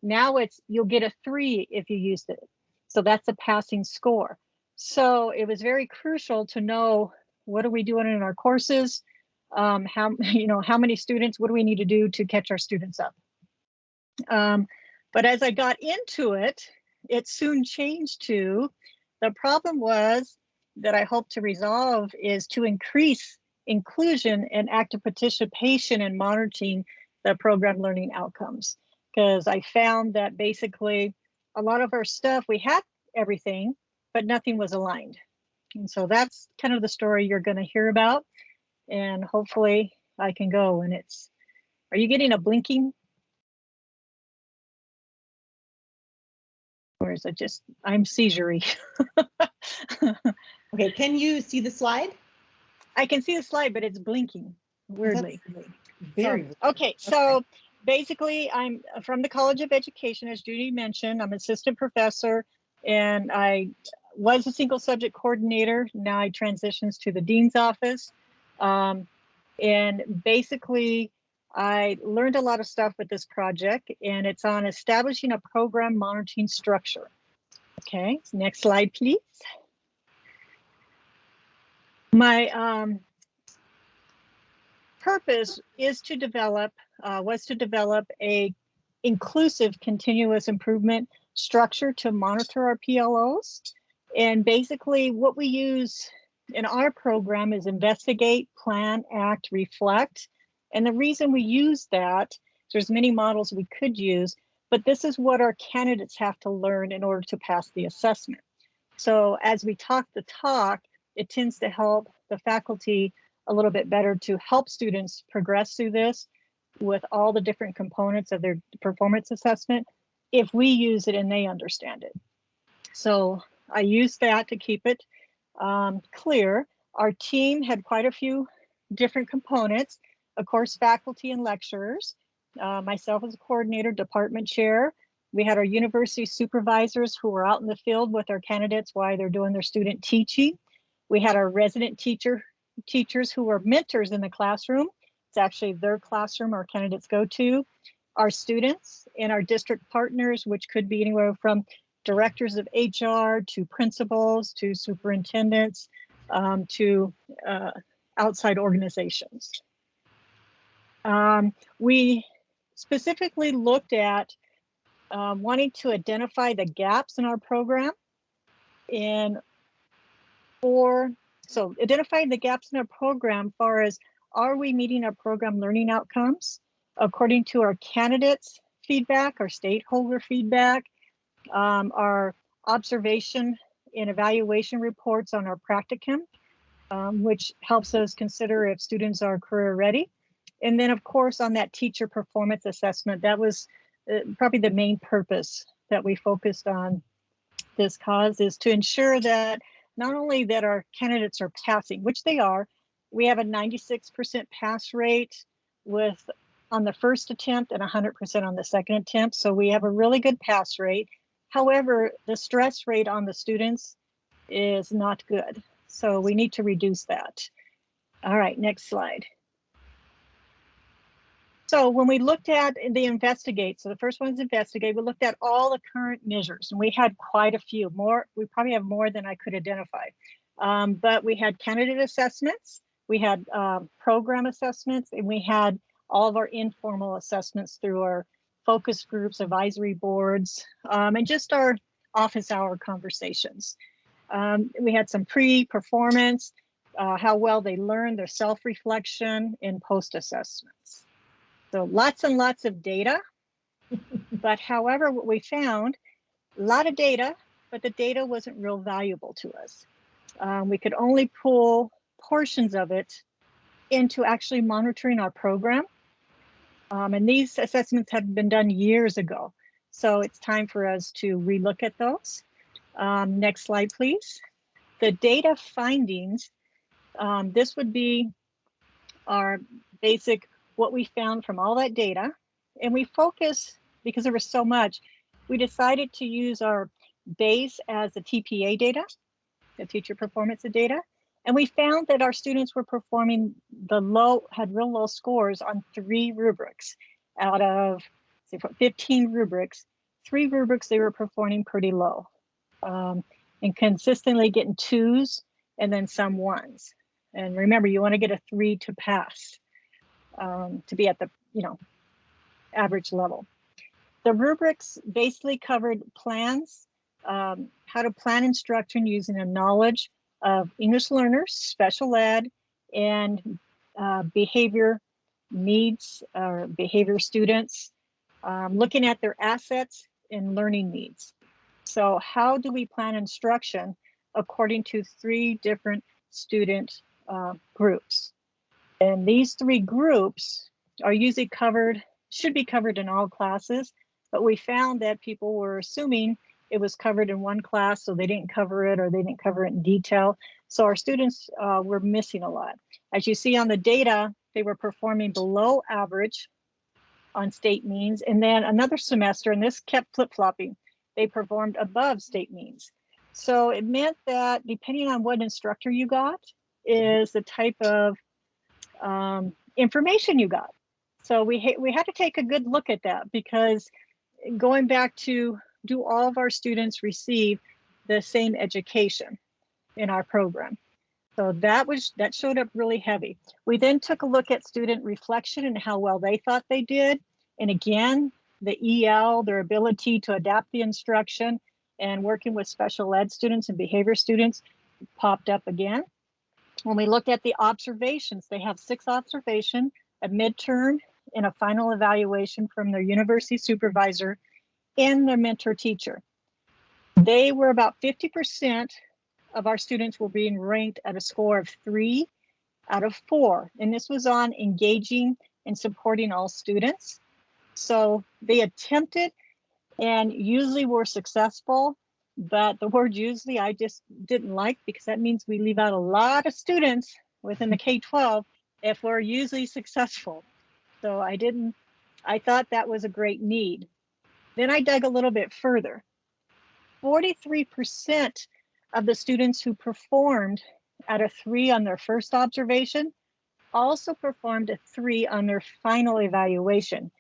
Now you'll get a 3 if you used it. So that's a passing score. So it was very crucial to know, what are we doing in our courses? How many students, what do we need to do to catch our students up? But as I got into it, it soon changed to, the problem was that I hope to resolve is to increase inclusion and active participation in monitoring the program learning outcomes. Because I found that basically a lot of our stuff, we had everything, but nothing was aligned. And so that's kind of the story you're going to hear about. And hopefully I can go. And are you getting a blinking? Or is it just, I'm seizure-y? Okay, can you see the slide? I can see the slide, but it's blinking weirdly. Very weird. Okay, so basically I'm from the College of Education, as Judy mentioned. I'm assistant professor, and I was a single subject coordinator. Now I transitions to the dean's office. And basically I learned a lot of stuff with this project, and it's on establishing a program monitoring structure. Okay, next slide, please. My purpose is to develop, was to develop a inclusive continuous improvement structure to monitor our PLOs. And basically what we use in our program is investigate, plan, act, reflect. And the reason we use that, there's many models we could use, but this is what our candidates have to learn in order to pass the assessment. So as we talk the talk, it tends to help the faculty a little bit better to help students progress through this with all the different components of their performance assessment if we use it and they understand it. So I use that to keep it clear. Our team had quite a few different components. Of course, faculty and lecturers, myself as a coordinator, department chair. We had our university supervisors who were out in the field with our candidates while they're doing their student teaching. We had our resident teachers who were mentors in the classroom. It's actually their classroom our candidates go to. Our students and our district partners, which could be anywhere from directors of HR to principals to superintendents to outside organizations. We specifically looked at wanting to identify the gaps in our program. So identifying the gaps in our program as far as, are we meeting our program learning outcomes according to our candidates' feedback, our stakeholder feedback, our observation and evaluation reports on our practicum, which helps us consider if students are career ready. And then of course on that teacher performance assessment, that was probably the main purpose that we focused on this cause, is to ensure that not only that our candidates are passing, which they are, we have a 96% pass rate on the first attempt and 100% on the second attempt. So we have a really good pass rate. However, the stress rate on the students is not good. So we need to reduce that. All right, next slide. So when we looked at the investigate, so the first one is investigate, we looked at all the current measures, and we had quite a few more. We probably have more than I could identify. But we had candidate assessments, we had program assessments, and we had all of our informal assessments through our focus groups, advisory boards, and just our office hour conversations. We had some pre-performance, how well they learned, their self-reflection, and post-assessments. So lots and lots of data, but however, what we found, a lot of data, but the data wasn't real valuable to us. We could only pull portions of it into actually monitoring our program. And these assessments had been done years ago. So it's time for us to relook at those. Next slide, please. The data findings, this would be our basic, what we found from all that data. And we focus, because there was so much, we decided to use our base as the TPA data, the teacher performance data. And we found that our students were performing had real low scores on 3 rubrics out of so 15 rubrics, 3 rubrics they were performing pretty low, and consistently getting 2s and then some 1s. And remember, you want to get a 3 to pass, to be at the average level. The rubrics basically covered plans, how to plan instruction using a knowledge of English learners, special ed, and behavior needs or behavior students, looking at their assets and learning needs. So how do we plan instruction according to 3 different student groups? And these 3 groups are usually covered, should be covered in all classes, but we found that people were assuming it was covered in one class, so they didn't cover it, or they didn't cover it in detail. So our students were missing a lot. As you see on the data, they were performing below average on state means, and then another semester, and this kept flip-flopping, they performed above state means. So it meant that depending on what instructor you got is the type of information you got. So we had to take a good look at that, because going back to, do all of our students receive the same education in our program? So that showed up really heavy. We then took a look at student reflection and how well they thought they did. And again, the EL, their ability to adapt the instruction and working with special ed students and behavior students popped up again. When we looked at the observations, they have 6 observations, a midterm, and a final evaluation from their university supervisor and their mentor teacher. They were about 50% of our students were being ranked at a score of 3 out of 4. And this was on engaging and supporting all students. So they attempted and usually were successful, but the word usually I just didn't like, because that means we leave out a lot of students within the K-12 if we're usually successful. So I thought that was a great need. Then I dug a little bit further. 43% of the students who performed at a 3 on their first observation also performed a 3 on their final evaluation,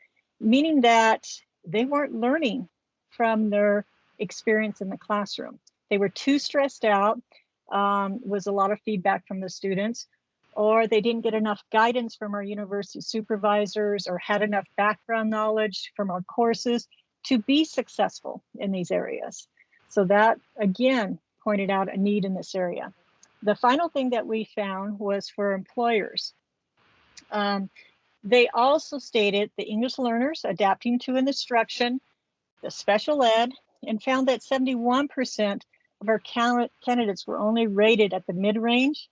meaning that they weren't learning from their experience in the classroom. They were too stressed out, was a lot of feedback from the students, or they didn't get enough guidance from our university supervisors, or had enough background knowledge from our courses to be successful in these areas. So that, again, pointed out a need in this area. The final thing that we found was for employers. They also stated the English learners adapting to an instruction, the special ed, and found that 71% of our candidates were only rated at the mid-range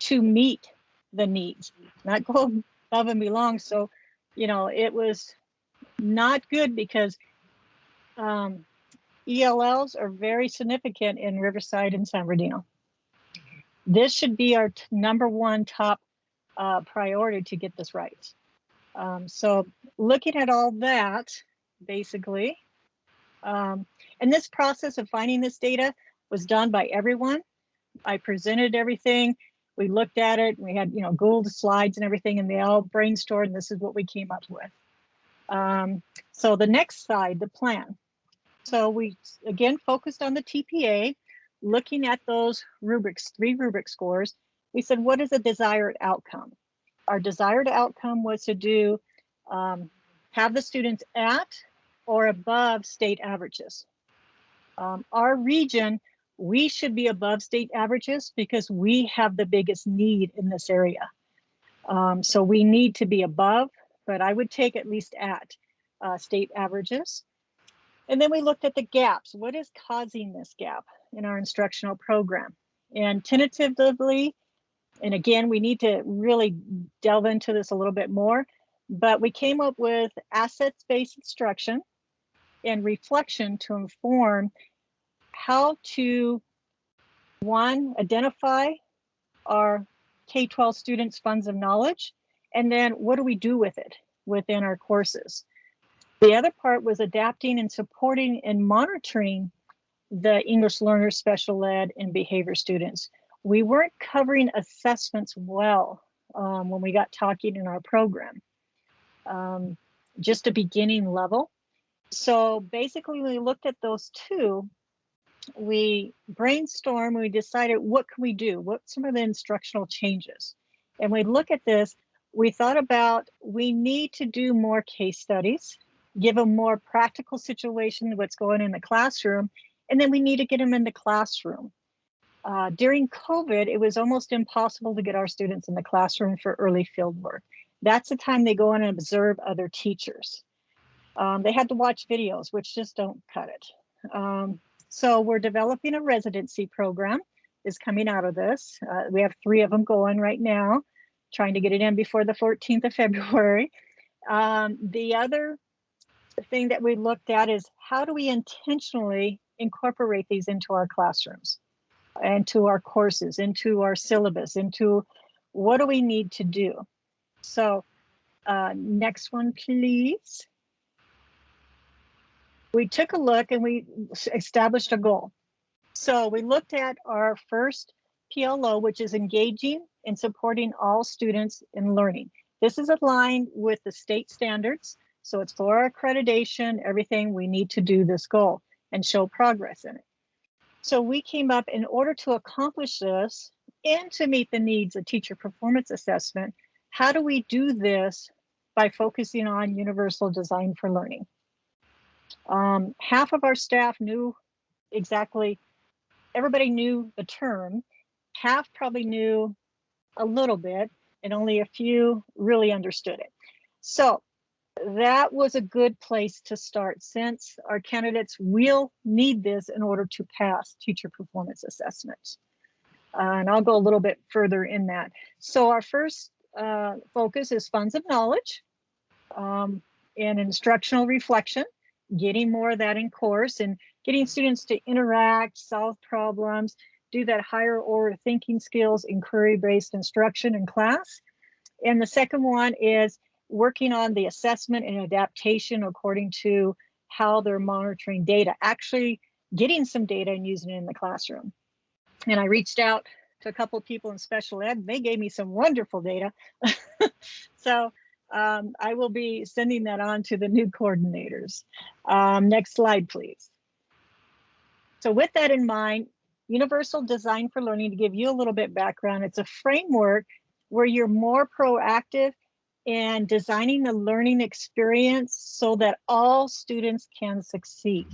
to meet the needs, not go above and beyond. So, it was not good, because ELLs are very significant in Riverside and San Bernardino. This should be our number 1 top priority to get this right. So looking at all that, basically, and this process of finding this data was done by everyone. I presented everything. We looked at it. We had, Google slides and everything, and they all brainstormed, and this is what we came up with. So the next slide, the plan. So we, again, focused on the TPA, looking at those rubrics, 3 rubric scores. We said, what is the desired outcome? Our desired outcome was to do, have the students at or above state averages. Our region, we should be above state averages, because we have the biggest need in this area. So we need to be above, but I would take at least at state averages. And then we looked at the gaps. What is causing this gap in our instructional program? And tentatively, and again, we need to really delve into this a little bit more, but we came up with assets-based instruction and reflection to inform how to, 1, identify our K-12 students' funds of knowledge, and then what do we do with it within our courses? The other part was adapting and supporting and monitoring the English learners, special ed, and behavior students. We weren't covering assessments well when we got talking in our program. just a beginning level. So basically, when we looked at those two, we brainstormed, we decided what can we do? What's some of the instructional changes? And we look at this, we thought about we need to do more case studies, give a more practical situation, what's going in the classroom, and then we need to get them in the classroom. During COVID, it was almost impossible to get our students in the classroom for early field work. That's the time they go in and observe other teachers. They had to watch videos, which just don't cut it. So we're developing a residency program is coming out of this. We have 3 of them going right now, trying to get it in before the 14th of February. The other thing that we looked at is how do we intentionally incorporate these into our classrooms, into our courses, into our syllabus, into what do we need to do? So next one, please. We took a look and we established a goal. So we looked at our first PLO, which is engaging and supporting all students in learning. This is aligned with the state standards. So it's for our accreditation, everything we need to do this goal and show progress in it. So we came up in order to accomplish this and to meet the needs of teacher performance assessment, how do we do this by focusing on universal design for learning? Half of our staff knew exactly, everybody knew the term, half probably knew a little bit, and only a few really understood it. So that was a good place to start, since our candidates will need this in order to pass teacher performance assessments. And I'll go a little bit further in that. So our first focus is funds of knowledge and instructional reflection, getting more of that in course and getting students to interact, solve problems, do that higher order thinking skills, inquiry-based instruction in class. And the second one is working on the assessment and adaptation according to how they're monitoring data, actually getting some data and using it in the classroom. And I reached out to a couple of people in special ed, and they gave me some wonderful data. So I will be sending that on to the new coordinators. Next slide, please. So with that in mind, Universal Design for Learning, to give you a little bit background, it's a framework where you're more proactive in designing the learning experience so that all students can succeed.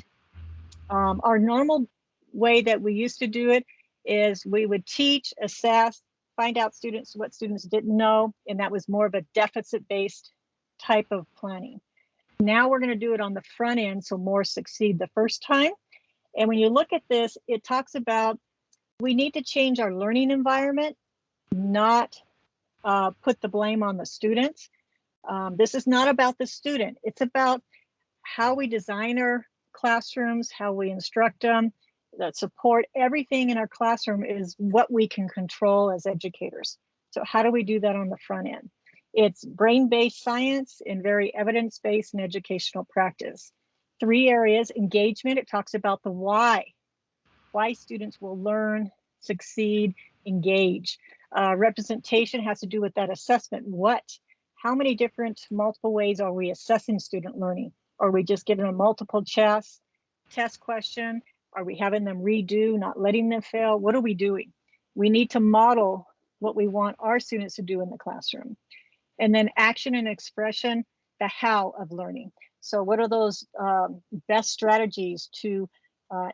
Our normal way that we used to do it is we would teach, assess, find out what students didn't know, and that was more of a deficit-based type of planning. Now we're going to do it on the front end, so more succeed the first time. And when you look at this, it talks about we need to change our learning environment, not put the blame on the students. This is not about the student. It's about how we design our classrooms, how we instruct them, that support. Everything in our classroom is what we can control as educators. So how do we do that on the front end? It's brain-based science and very evidence-based and educational practice. 3 areas: engagement, it talks about the why students will learn, succeed, engage. Representation has to do with that assessment. How many different multiple ways are we assessing student learning? Are we just giving them multiple test question? Are we having them redo, not letting them fail? What are we doing? We need to model what we want our students to do in the classroom. And then action and expression, the how of learning. So what are those best strategies to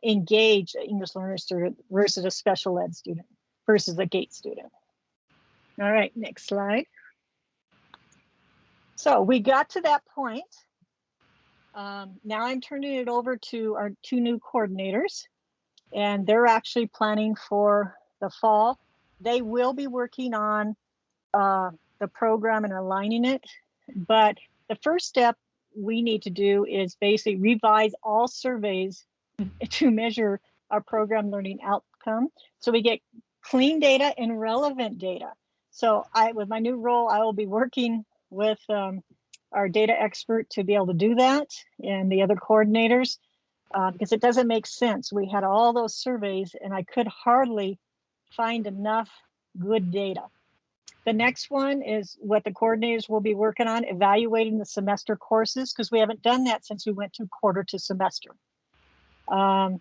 engage an English learner student versus a special ed student versus a GATE student? All right, next slide. So we got to that point. Now I'm turning it over to our 2 new coordinators, and they're actually planning for the fall. They will be working on the program and aligning it, but the first step we need to do is basically revise all surveys to measure our program learning outcome, so we get clean data and relevant data. So with my new role, I will be working with our data expert to be able to do that, and the other coordinators, because it doesn't make sense. We had all those surveys and I could hardly find enough good data. The next one is what the coordinators will be working on, evaluating the semester courses, because we haven't done that since we went to quarter to semester. And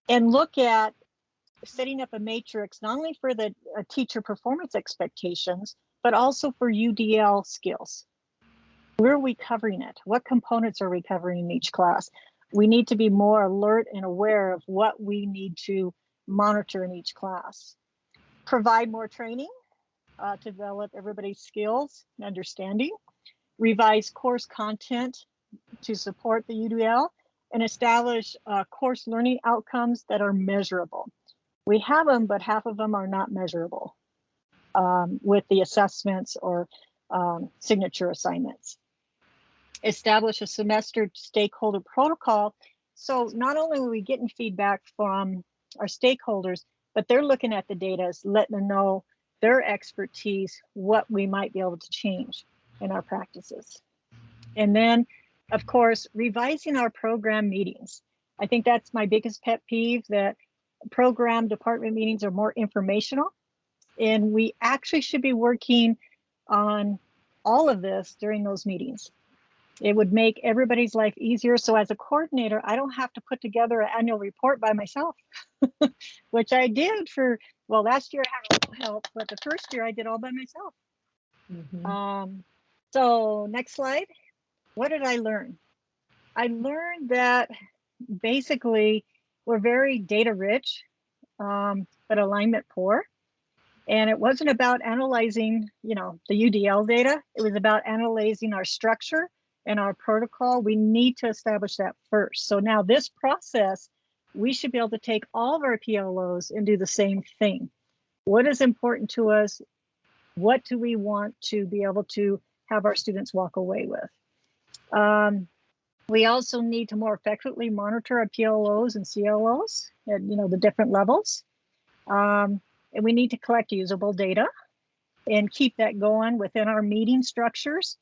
look at setting up a matrix, not only for the teacher performance expectations, but also for UDL skills. Where are we covering it? What components are we covering in each class? We need to be more alert and aware of what we need to monitor in each class. Provide more training to develop everybody's skills and understanding. Revise course content to support the UDL, and establish course learning outcomes that are measurable. We have them, but half of them are not measurable with the assessments or signature assignments. Establish a semester stakeholder protocol. So not only are we getting feedback from our stakeholders, but they're looking at the data, letting them know their expertise, what we might be able to change in our practices. And then, of course, revising our program meetings. I think that's my biggest pet peeve, that program department meetings are more informational, and we actually should be working on all of this during those meetings. It would make everybody's life easier. So as a coordinator, I don't have to put together an annual report by myself, which I did for, well, last year I had a little help, but the first year I did all by myself. So next slide. What did I learn? I learned that basically we're very data rich, but alignment poor. And it wasn't about analyzing, the UDL data. It was about analyzing our structure and our protocol. We need to establish that first. So now this process, we should be able to take all of our PLOs and do the same thing. What is important to us? What do we want to be able to have our students walk away with? We also need to more effectively monitor our PLOs and CLOs at the different levels. And we need to collect usable data and keep that going within our meeting structures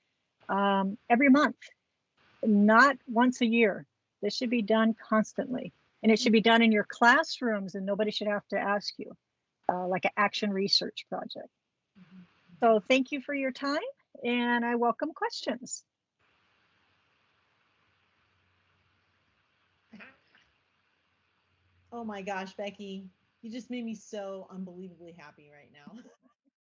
every month, not once a year. This should be done constantly, and it should be done in your classrooms, and nobody should have to ask you, like an action research project. So thank you for your time, and I welcome questions. Oh my gosh, Becky, you just made me so unbelievably happy right now.